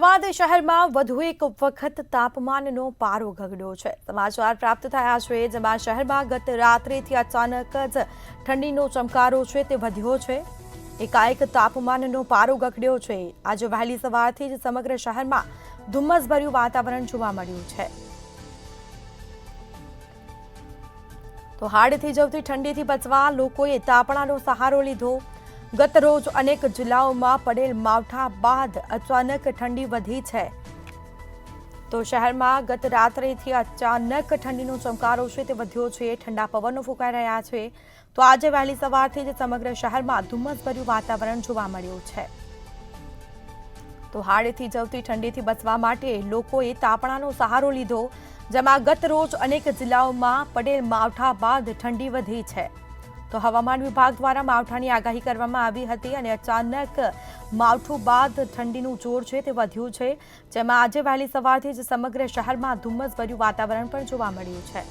અમદાવાદ શહેરમાં વધુ એક વખત તાપમાનનો પારો ગગડ્યો છે। સમાચાર પ્રાપ્ત થયા છે જેમાં શહેરમાં ગત રાત્રેથી અચાનક જ ઠંડીનો ચમકારો છે તે વધ્યો છે। એકાએક તાપમાનનો પારો ગગડ્યો છે। આજે વહેલી સવારથી જ સમગ્ર શહેરમાં ધુમ્મસભર્યું વાતાવરણ જોવા મળ્યું છે। તો હાડથી જવતી ઠંડીથી બચવા લોકોએ તાપણાનો સહારો લીધો। ગત રોજ અનેક જિલ્લાઓમાં પડેલ માવઠા બાદ અચાનક ઠંડી વધી છે। તો શહેરમાં ગત રાત્રેથી અચાનક ઠંડીનો ચમકારો છે તે વધ્યો છે। ઠંડા પવનો ફૂંકાઈ રહ્યા છે। તો આજે વહેલી સવારથી જ સમગ્ર શહેરમાં ધુમ્મસભર્યું વાતાવરણ જોવા મળ્યું છે। તો હાડથી જવતી ઠંડીથી બચવા માટે લોકોએ તાપણાનો સહારો લીધો। જેમાં ગત રોજ અનેક જિલ્લાઓમાં પડેલ માવઠા બાદ ઠંડી વધી છે। તો હવામાન વિભાગ દ્વારા માવઠાની આગાહી કરવામાં આવી હતી અને અચાનક માવઠું બાદ ઠંડીનું જોર છે તે વધ્યું છે। જેમાં આજે વહેલી સવારથી જ સમગ્ર શહેરમાં ધુમ્મસભર્યું વાતાવરણ પણ જોવા મળ્યું છે।